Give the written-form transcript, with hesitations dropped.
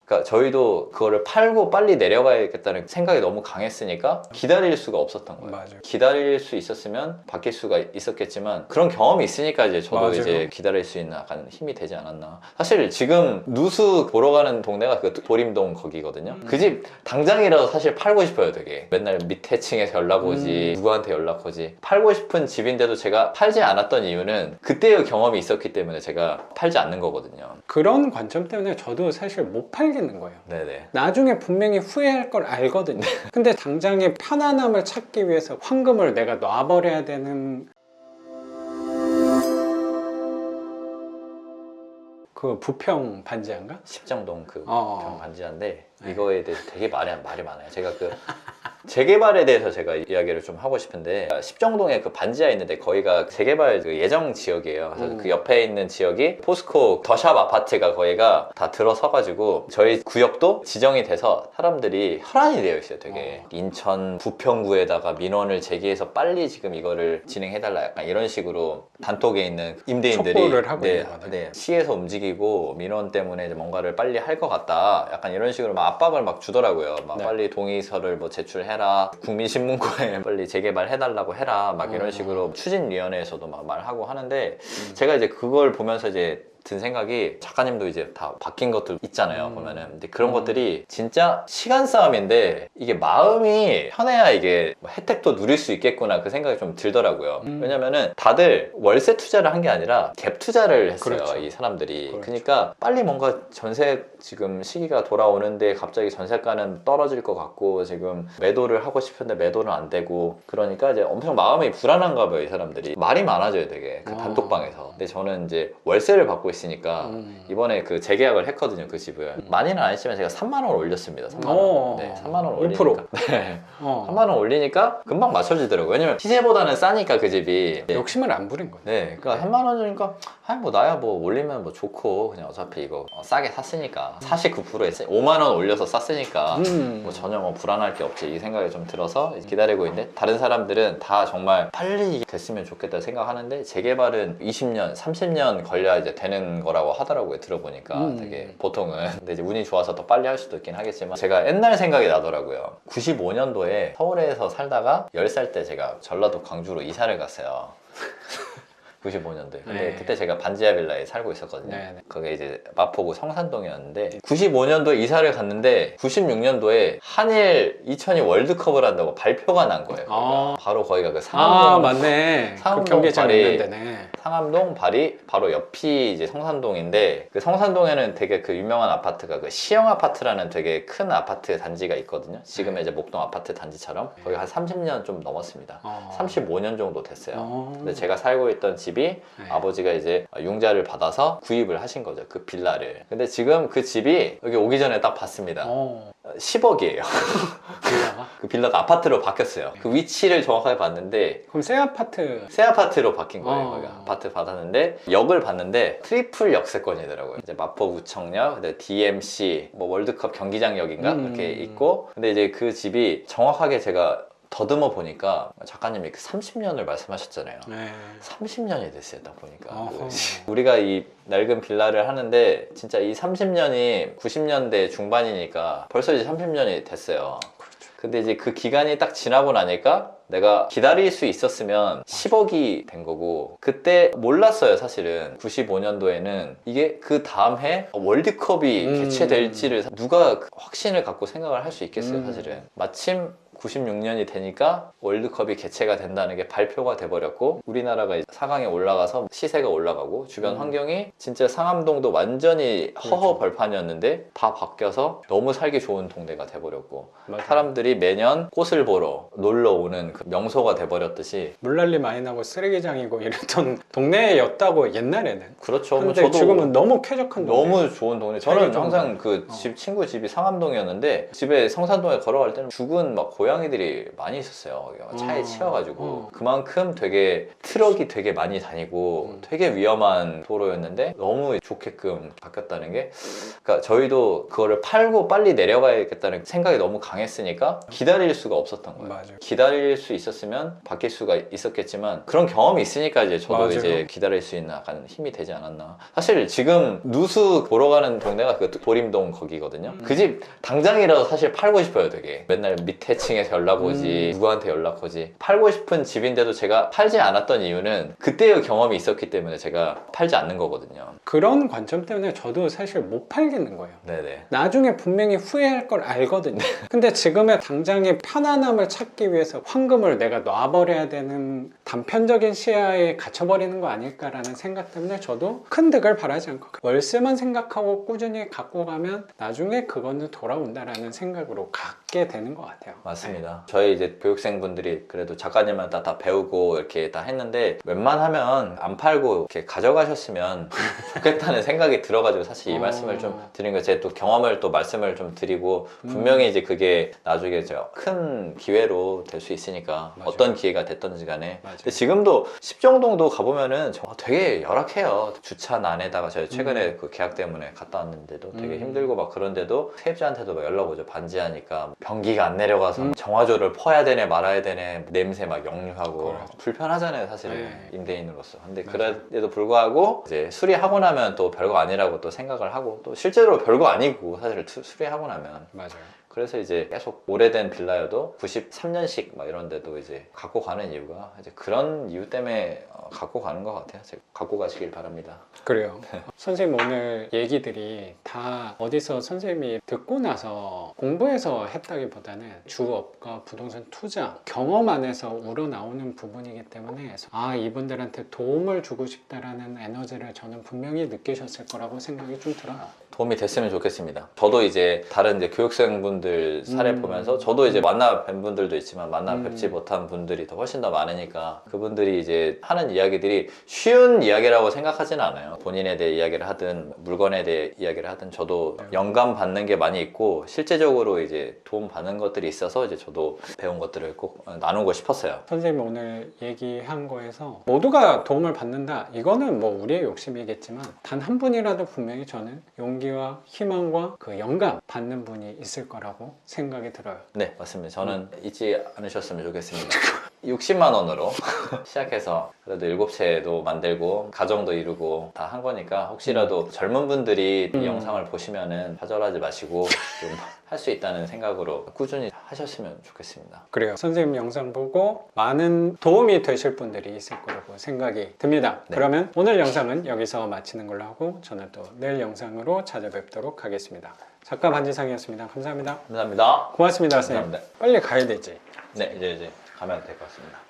그러니까 저희도 그거를 팔고 빨리 내려가야겠다는 생각이 너무 강했으니까 기다릴 수가 없었던 거예요. 맞아요. 기다릴 수 있었으면 바뀔 수가 있었겠지만 그런 경험이 있으니까 이제 저도 맞아요. 이제 기다릴 수 있는 약간 힘이 되지 않았나. 사실 지금 누수 보러 가는 동네가 그 보림동 거기거든요. 그 집 당장이라도 사실 팔고 싶어요, 되게. 맨날 밑에 층에서 연락 오지, 누구한테 연락 오지. 팔고 싶은 집인데도 제가 팔지 않았던 이유는 그때의 경험이 있었기 때문에 제가 팔지 않는 거거든요. 그런 관점 때문에 저도 사실 못 팔겠는 거예요. 네네. 나중에 분명히 후회할 걸 알거든요. 근데 당장의 편안함을 찾기 위해서 황금을 내가 놔버려야 되는 그 부평 반지하인가? 십정동 그 어. 병 반지하인데 네. 이거에 대해서 되게 말이 많아요. 제가 그 재개발에 대해서 제가 이야기를 좀 하고 싶은데 십정동에 그 반지하 있는데 거기가 재개발 그 예정 지역이에요. 그래서 그 옆에 있는 지역이 포스코 더샵 아파트가 거기가 다 들어서가지고 저희 구역도 지정이 돼서 사람들이 혈안이 되어 있어요. 되게 인천 부평구에다가 민원을 제기해서 빨리 지금 이거를 진행해달라 약간 이런 식으로 단톡에 있는 임대인들이 촉구를 하고 네, 있는 거네. 네, 시에서 움직이고 민원 때문에 이제 뭔가를 빨리 할 것 같다 약간 이런 식으로 막 압박을 막 주더라고요. 막 네. 빨리 동의서를 뭐 제출해라, 국민신문고에 빨리 재개발 해달라고 해라 막 이런 식으로 추진위원회에서도 막 말하고 하는데 제가 이제 그걸 보면서 이제 든 생각이 작가님도 이제 다 바뀐 것들 있잖아요. 보면은 근데 그런 것들이 진짜 시간 싸움인데 이게 마음이 편해야 이게 뭐 혜택도 누릴 수 있겠구나 그 생각이 좀 들더라고요. 왜냐면은 다들 월세 투자를 한 게 아니라 갭 투자를 했어요. 그렇죠. 이 사람들이. 그렇죠. 그러니까 빨리 뭔가 전세 지금 시기가 돌아오는데 갑자기 전세가는 떨어질 것 같고 지금 매도를 하고 싶은데 매도는 안 되고 그러니까 이제 엄청 마음이 불안한가 봐요. 이 사람들이 말이 많아져요. 되게 그 단톡방에서. 근데 저는 이제 월세를 받고 있으니까 이번에 그 재계약을 했거든요. 그 집을 많이는 안 했지만 제가 3만 원 올렸습니다. 3만 원. 네, 3만 원 올리니까 5%. 네. 어. 3만 원 올리니까 금방 맞춰지더라고요. 왜냐면 시세보다는 싸니까 그 집이. 네. 욕심을 안 부린 거예요. 네, 그러니까 3만 원이니까 아니 뭐 나야 뭐 올리면 뭐 좋고 그냥 어차피 이거 싸게 샀으니까 49%에 5만 원 올려서 쌌으니까 뭐 전혀 뭐 불안할 게 없지 이 생각이 좀 들어서 기다리고 있는데 다른 사람들은 다 정말 빨리 됐으면 좋겠다 생각하는데 재개발은 20년, 30년 걸려야 이제 되는 거라고 하더라고요. 들어보니까 되게 보통은. 근데 이제 운이 좋아서 더 빨리 할 수도 있긴 하겠지만 제가 옛날 생각이 나더라고요. 95년도에 서울에서 살다가 10살 때 제가 전라도 광주로 이사를 갔어요. 95년도에. 근데 네. 그때 제가 반지하 빌라에 살고 있었거든요. 네, 네. 그게 이제 마포구 성산동이었는데 95년도에 이사를 갔는데 96년도에 한일 2002 월드컵을 한다고 발표가 난 거예요. 아. 바로 거기가 그 아 상암동 맞네. 그 상암동 경기장 발이- 있는 데네. 상암동 발이 바로 옆이 이제 성산동인데 그 성산동에는 되게 그 유명한 아파트가 그 시영 아파트라는 되게 큰 아파트 단지가 있거든요. 지금의 이제 목동 아파트 단지처럼 거기 한 30년 좀 넘었습니다. 35년 정도 됐어요. 근데 제가 살고 있던 집이 아버지가 이제 융자를 받아서 구입을 하신 거죠. 그 빌라를. 근데 지금 그 집이 여기 오기 전에 딱 봤습니다. 10억이에요. 빌라가? 그 빌라가 아파트로 바뀌었어요. 그 위치를 정확하게 봤는데 그럼 새 아파트. 새 아파트로 바뀐 거예요. 거기가. 어. 아파트 받았는데 역을 봤는데 트리플 역세권이더라고요. 이제 마포구청역, 근데 DMC, 뭐 월드컵 경기장역인가 그렇게 있고, 근데 이제 그 집이 정확하게 제가 더듬어 보니까 작가님이 그 30년을 말씀하셨잖아요. 네. 30년이 됐어요, 딱 보니까. 어허. 우리가 이 낡은 빌라를 하는데 진짜 이 30년이 90년대 중반이니까 벌써 이제 30년이 됐어요. 근데 이제 그 기간이 딱 지나고 나니까 내가 기다릴 수 있었으면 10억이 된 거고 그때 몰랐어요. 사실은 95년도에는 이게 그 다음 해 월드컵이 개최될지를 누가 확신을 갖고 생각을 할 수 있겠어요. 사실은 마침 96년이 되니까 월드컵이 개최가 된다는 게 발표가 돼버렸고 우리나라가 4강에 올라가서 시세가 올라가고 주변 환경이 진짜 상암동도 완전히 허허벌판이었는데 다 바뀌어서 너무 살기 좋은 동네가 돼버렸고 맞아요. 사람들이 매년 꽃을 보러 놀러 오는 그 명소가 돼버렸듯이 물난리 많이 나고 쓰레기장이고 이랬던 동네였다고 옛날에는. 그렇죠. 뭐 근데 지금은 너무 쾌적한 동네. 너무 좋은 동네. 저는 살기 좋은 항상 동네. 그 집 친구 집이 상암동이었는데 집에 성산동에 걸어갈 때는 죽은 막 고양이 고양이들이 많이 있었어요. 차에 어. 치여가지고 그만큼 되게 트럭이 되게 많이 다니고 되게 위험한 도로였는데 너무 좋게끔 바뀌었다는 게, 그러니까 저희도 그거를 팔고 빨리 내려가야겠다는 생각이 너무 강했으니까 기다릴 수가 없었던 거예요. 맞아요. 기다릴 수 있었으면 바뀔 수가 있었겠지만 그런 경험이 있으니까 이제 저도 맞아요. 이제 기다릴 수 있는 약간 힘이 되지 않았나. 사실 지금 누수 보러 가는 동네가 그 보림동 거기거든요. 그 집 당장이라도 사실 팔고 싶어요. 되게 맨날 밑에 층에서 연락 오지 누구한테 연락 오지. 팔고 싶은 집인데도 제가 팔지 않았던 이유는 그때의 경험이 있었기 때문에 제가 팔지 않는 거거든요. 그런 관점 때문에 저도 사실 못 팔겠는 거예요. 네네. 나중에 분명히 후회할 걸 알거든요. 근데 지금의 당장의 편안함을 찾기 위해서 황금을 내가 놔버려야 되는 단편적인 시야에 갇혀버리는 거 아닐까라는 생각 때문에 저도 큰 득을 바라지 않고 월세만 생각하고 꾸준히 갖고 가면 나중에 그거는 돌아온다라는 생각으로 갖게 되는 것 같아요. 맞습니다. 저희 이제 교육생분들이 그래도 작가님한테 다 배우고 이렇게 다 했는데 웬만하면 안 팔고 이렇게 가져가셨으면 좋겠다는 생각이 들어가지고 사실 이 말씀을 좀 드린 거예요. 제 또 경험을 또 말씀을 좀 드리고 분명히 이제 그게 나중에 큰 기회로 될 수 있으니까 맞아요. 어떤 기회가 됐던지 간에. 맞아요. 근데 지금도 십정동도 가보면은 되게 열악해요. 주차난에다가 저희 최근에 그 계약 때문에 갔다 왔는데도 되게 힘들고 막 그런데도 세입자한테도 막 연락 오죠. 반지하니까 변기가 안 내려가서 정화조를 퍼야 되네 말아야 되네, 냄새 막 역류하고 그렇죠. 불편하잖아요 사실. 네. 임대인으로서. 근데 맞아요. 그래도 불구하고 이제 수리하고 나면 또 별거 아니라고 또 생각을 하고, 또 실제로 별거 아니고 사실 수리하고 나면. 맞아요. 그래서 이제 계속 오래된 빌라여도 93년식 막 이런데도 이제 갖고 가는 이유가 이제 그런 이유 때문에 갖고 가는 것 같아요. 제가 갖고 가시길 바랍니다. 그래요. 선생님 오늘 얘기들이 다 어디서 선생님이 듣고 나서 공부해서 했다기보다는 주업과 부동산 투자 경험 안에서 우러나오는 부분이기 때문에 이분들한테 도움을 주고 싶다라는 에너지를 저는 분명히 느끼셨을 거라고 생각이 좀 들어요. 도움이 됐으면 좋겠습니다. 저도 이제 다른 이제 교육생분들 사례 보면서 저도 이제 만나 뵌 분들도 있지만 만나 뵙지 못한 분들이 더 훨씬 더 많으니까 그분들이 이제 하는 이야기들이 쉬운 이야기라고 생각하지는 않아요. 본인에 대해 이야기를 하든 물건에 대해 이야기를 하든 저도 영감 받는 게 많이 있고 실제적으로 이제 도움 받는 것들이 있어서 이제 저도 배운 것들을 꼭 나누고 싶었어요. 선생님 오늘 얘기한 거에서 모두가 도움을 받는다, 이거는 뭐 우리의 욕심이겠지만 단 한 분이라도 분명히 저는 용기와 희망과 그 영감 받는 분이 있을 거라고 생각이 들어요. 네, 맞습니다. 저는 잊지 않으셨으면 좋겠습니다. 60만 원으로 시작해서 그래도 7채도 만들고 가정도 이루고 다 한 거니까 혹시라도 젊은 분들이 이 영상을 보시면은 좌절하지 마시고 좀 할 수 있다는 생각으로 꾸준히 하셨으면 좋겠습니다. 그래요. 선생님 영상 보고 많은 도움이 되실 분들이 있을 거라고 생각이 듭니다. 네. 그러면 오늘 영상은 여기서 마치는 걸로 하고 저는 또 내일 영상으로 찾아뵙도록 하겠습니다. 작가 반지상이었습니다. 감사합니다. 감사합니다. 고맙습니다, 선생님. 감사합니다. 빨리 가야 되지. 네, 이제 가면 될 것 같습니다.